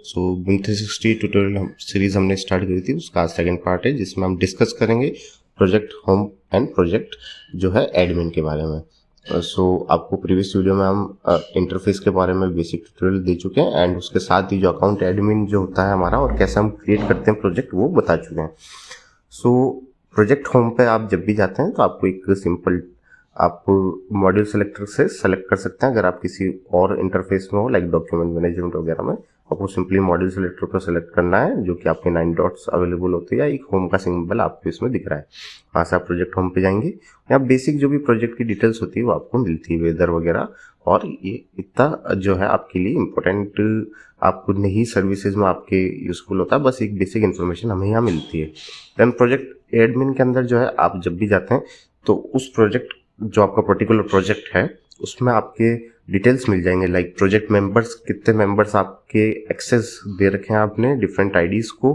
सो BIM 360 tutorial series हमने start करी थी, उसका आज सेकंड पार्ट है जिसमें हम डिस्कस करेंगे प्रोजेक्ट होम एंड प्रोजेक्ट जो है एडमिन के बारे में। सो आपको प्रीवियस वीडियो में हम इंटरफेस के बारे में बेसिक ट्यूटोरियल दे चुके हैं एंड उसके साथ ही जो अकाउंट एडमिन जो होता है हमारा और कैसे हम क्रिएट करते हैं प्रोजेक्ट वो बता चुके हैं। सो प्रोजेक्ट होम पे आप जब भी जाते हैं तो आपको एक सिंपल आप मॉड्यूल सेलेक्टर से सेलेक्ट कर सकते हैं। अगर आप किसी और इंटरफेस में हो लाइक डॉक्यूमेंट मैनेजमेंट वगैरह में, आपको सिंपली मॉड्यूल सेलेक्टर पर सेलेक्ट करना है जो कि आपके 9 डॉट्स अवेलेबल होते हैं या एक होम का सिंबल आपको इसमें दिख रहा है। वहाँ से आप प्रोजेक्ट होम पे जाएंगे, यहाँ बेसिक जो भी प्रोजेक्ट की डिटेल्स होती है वो आपको मिलती है, वेदर वगैरह। और ये इतना जो है आपके लिए इम्पोर्टेंट आपको नहीं सर्विसेज में आपके यूजफुल होता है, बस एक बेसिक इन्फॉर्मेशन हमें यहाँ मिलती है। देन प्रोजेक्ट एडमिन के अंदर जो है आप जब भी जाते हैं तो उस प्रोजेक्ट जो आपका पर्टिकुलर प्रोजेक्ट है उसमें आपके डिटेल्स मिल जाएंगे, लाइक प्रोजेक्ट मेंबर्स, कितने मेंबर्स आपके एक्सेस दे रखे हैं आपने डिफरेंट आईडीज को।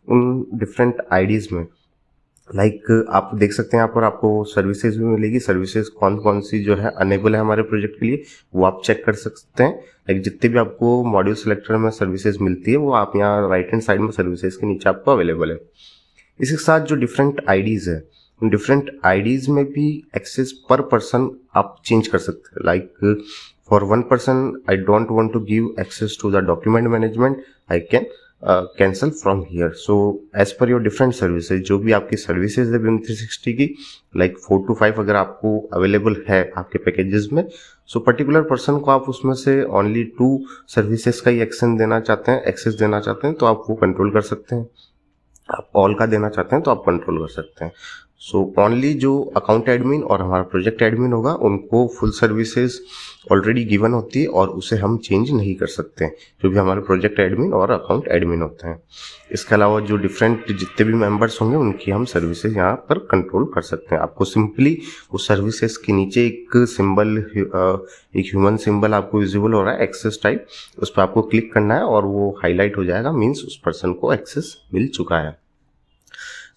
उन डिफरेंट आईडीज में लाइक आप देख सकते हैं यहाँ पर आपको सर्विसेज भी मिलेगी, सर्विसेज कौन कौन सी जो है अनेबल है हमारे प्रोजेक्ट के लिए वो आप चेक कर सकते हैं। लाइक जितने भी आपको मॉड्यूल सेलेक्टर में सर्विसेज मिलती है वो आप यहाँ राइट हैंड साइड में सर्विसेज के नीचे आपको अवेलेबल है। इसके साथ जो डिफरेंट आईडीज है उन डिफरेंट आईडीज में भी एक्सेस पर पर्सन आप चेंज कर सकते हैं। Like for one person I don't want to give access to the document management, I can cancel from here. So as per your different services, जो भी आपकी सर्विसेज है BIM 360 की, लाइक 4 to 5 अगर आपको अवेलेबल है आपके पैकेजेस में, सो पर्टिकुलर पर्सन को आप उसमें से ओनली 2 सर्विसेज का ही एक्सेस देना चाहते हैं तो आप वो कंट्रोल कर सकते हैं। आप ऑल का देना चाहते हैं तो आप कंट्रोल कर सकते हैं। सो ओनली जो अकाउंट एडमिन और हमारा प्रोजेक्ट एडमिन होगा उनको फुल सर्विसेज ऑलरेडी गिवन होती है और उसे हम चेंज नहीं कर सकते हैं, जो भी हमारे प्रोजेक्ट एडमिन और अकाउंट एडमिन होते हैं। इसके अलावा जो डिफरेंट जितने भी मेंबर्स होंगे उनकी हम सर्विसेज यहाँ पर कंट्रोल कर सकते हैं। आपको सिंपली उस सर्विसेज के नीचे एक सिंबल, एक ह्यूमन सिंबल आपको विजिबल हो रहा है एक्सेस टाइप, उस पर आपको क्लिक करना है और वो हाईलाइट हो जाएगा, मीन्स उस पर्सन को एक्सेस मिल चुका है।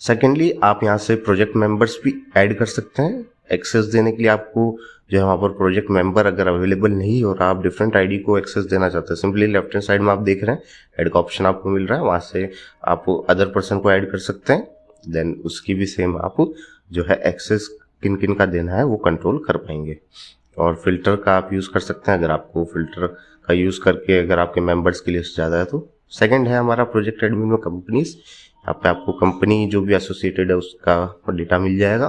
सेकेंडली आप यहाँ से प्रोजेक्ट मेंबर्स भी ऐड कर सकते हैं। एक्सेस देने के लिए आपको जो है वहाँ पर प्रोजेक्ट मेंबर अगर अवेलेबल नहीं हो रहा, आप डिफरेंट आईडी को एक्सेस देना चाहते हैं, सिंपली लेफ्ट हैंड साइड में आप देख रहे हैं ऐड का ऑप्शन आपको मिल रहा है, वहाँ से आप अदर पर्सन को ऐड कर सकते हैं। देन उसकी भी सेम आप जो है एक्सेस किन किन का देना है वो कंट्रोल कर पाएंगे। और फिल्टर का आप यूज़ कर सकते हैं अगर आपको फिल्टर का यूज़ करके अगर आपके मेंबर्स की लिस्ट ज़्यादा है तो। सेकेंड है हमारा प्रोजेक्ट एडमिन में कंपनीज, यहाँ पे आपको कंपनी जो भी एसोसिएटेड है उसका डेटा मिल जाएगा।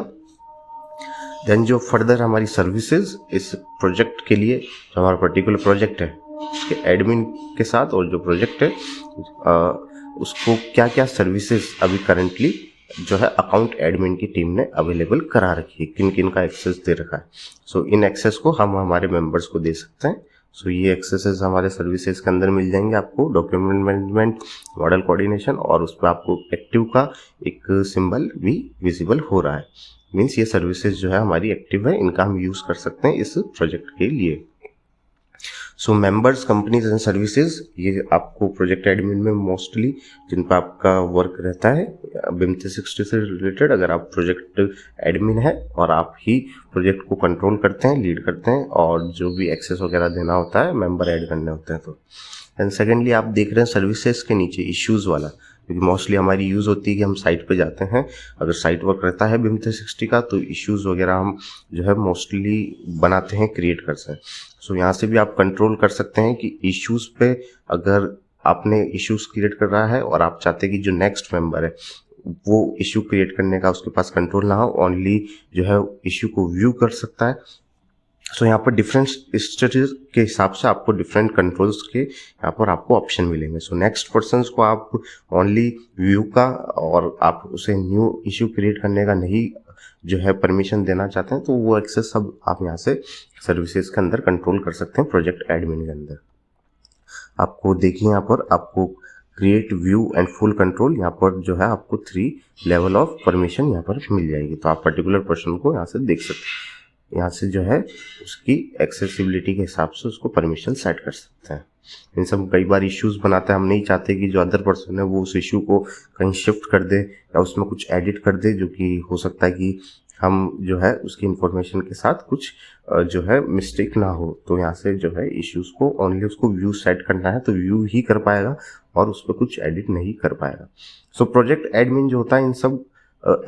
देन जो फर्दर हमारी सर्विसेज इस प्रोजेक्ट के लिए, जो हमारा पर्टिकुलर प्रोजेक्ट है उसके एडमिन के साथ और जो प्रोजेक्ट है उसको क्या क्या सर्विसेज अभी करंटली जो है अकाउंट एडमिन की टीम ने अवेलेबल करा रखी है, किन किन का एक्सेस दे रखा है। सो इन एक्सेस को हम हमारे मेंबर्स को दे सकते हैं। सो ये एक्सेसेस हमारे सर्विसेज के अंदर मिल जाएंगे आपको, डॉक्यूमेंट मैनेजमेंट, मॉडल कोऑर्डिनेशन, और उस पर आपको एक्टिव का एक सिंबल भी विजिबल हो रहा है, मीन्स ये सर्विसेज जो है हमारी एक्टिव है, इनका हम यूज़ कर सकते हैं इस प्रोजेक्ट के लिए। So members, companies and services, ये आपको प्रोजेक्ट एडमिन में मोस्टली जिन पर आपका वर्क रहता है BIM 360 से रिलेटेड, अगर आप प्रोजेक्ट एडमिन है और आप ही प्रोजेक्ट को कंट्रोल करते हैं, लीड करते हैं और जो भी एक्सेस वगैरह देना होता है, मेंबर ऐड करने होते हैं तो। एंड सेकेंडली आप देख रहे हैं सर्विसेज के नीचे इश्यूज़ वाला, क्योंकि मोस्टली हमारी यूज़ होती है कि हम साइट पे जाते हैं, अगर साइट वर्क रहता है BIM 360 का तो इश्यूज़ वगैरह हम जो है मोस्टली बनाते हैं, क्रिएट करते हैं। सो यहाँ से भी आप कंट्रोल कर सकते हैं कि इश्यूज़ पे अगर आपने इश्यूज़ क्रिएट कर रहा है और आप चाहते हैं कि जो नेक्स्ट मेंबर है वो इश्यू क्रिएट करने का उसके पास कंट्रोल ना हो, ओनली जो है इश्यू को व्यू कर सकता है। सो यहाँ पर डिफरेंट स्टेटस के हिसाब से आपको डिफरेंट कंट्रोल्स के यहाँ पर आपको ऑप्शन मिलेंगे। सो नेक्स्ट पर्सन को आप ओनली व्यू का और आप उसे न्यू इश्यू क्रिएट करने का नहीं जो है परमिशन देना चाहते हैं तो वो एक्सेस सब आप यहाँ से सर्विसेज के अंदर कंट्रोल कर सकते हैं प्रोजेक्ट एडमिन के अंदर। आपको देखिए यहाँ पर आपको create, view and full control, यहाँ पर जो है आपको 3 लेवल ऑफ परमिशन यहाँ पर मिल जाएगी, तो आप पर्टिकुलर पर्सन को यहाँ से देख सकते हैं। यहाँ से जो है उसकी एक्सेसिबिलिटी के हिसाब से उसको परमिशन सेट कर सकते हैं। इन सब कई बार इश्यूज बनाते हैं, हम नहीं चाहते कि जो अदर पर्सन है वो उस इशू को कहीं शिफ्ट कर दे या उसमें कुछ एडिट कर दे, जो कि हो सकता है कि हम जो है उसकी इंफॉर्मेशन के साथ कुछ जो है मिस्टेक ना हो। तो यहाँ से जो है इश्यूज को ओनली उसको व्यू सेट करना है तो व्यू ही कर पाएगा और उस पर कुछ एडिट नहीं कर पाएगा। सो प्रोजेक्ट एडमिन जो होता है इन सब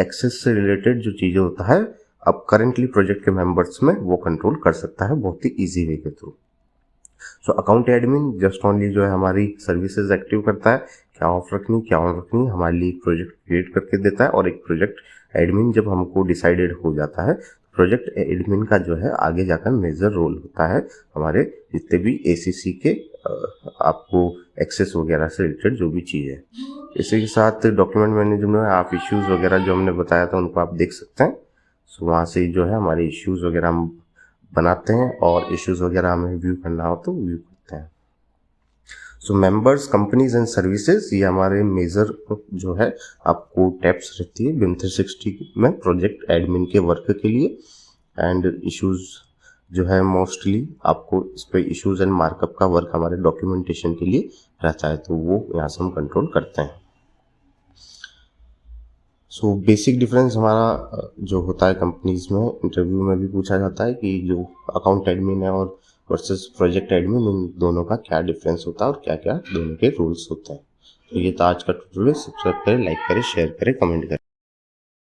एक्सेस से रिलेटेड जो चीज़ें होता है अब करेंटली प्रोजेक्ट के मेंबर्स में वो कंट्रोल कर सकता है बहुत ही ईजी वे के through. So account admin just only जो है हमारी सर्विसेज एक्टिव करता है, क्या ऑफ रखनी क्या ऑन रखनी हमारे लिए एक प्रोजेक्ट क्रिएट करके देता है। और एक प्रोजेक्ट एडमिन जब हमको डिसाइडेड हो जाता है, प्रोजेक्ट एडमिन का जो है आगे जाकर मेजर रोल होता है हमारे जितने भी एसीसी के आपको एक्सेस वगैरह से रिलेटेड जो भी चीज़ है। इसी के साथ डॉक्यूमेंट मैनेजमेंट में आप इश्यूज वगैरह जो हमने बताया था उनको आप देख सकते हैं। सो वहाँ से जो है हमारे इश्यूज वगैरह हम बनाते हैं और इश्यूज वगैरह हमें व्यू करना हो तो व्यू करते हैं। So members, companies and services ये हमारे मेजर जो है आपको टैब्स रहती है BIM 360 में प्रोजेक्ट एडमिन के वर्क के लिए। एंड इश्यूज जो है मोस्टली आपको इस पे इश्यूज एंड मार्कअप का वर्क हमारे डॉक्यूमेंटेशन के लिए रहता है तो वो यहाँ से हम कंट्रोल करते हैं। सो बेसिक डिफरेंस हमारा जो होता है कंपनीज में, इंटरव्यू में भी पूछा जाता है कि जो अकाउंट एडमिन है और वर्सेस प्रोजेक्ट एडमिन इन दोनों का क्या डिफरेंस होता है और क्या क्या दोनों के रूल्स होते हैं। तो ये था आज का ट्यूटोरियल। सब्सक्राइब करें, लाइक करें, शेयर करें, कमेंट करें।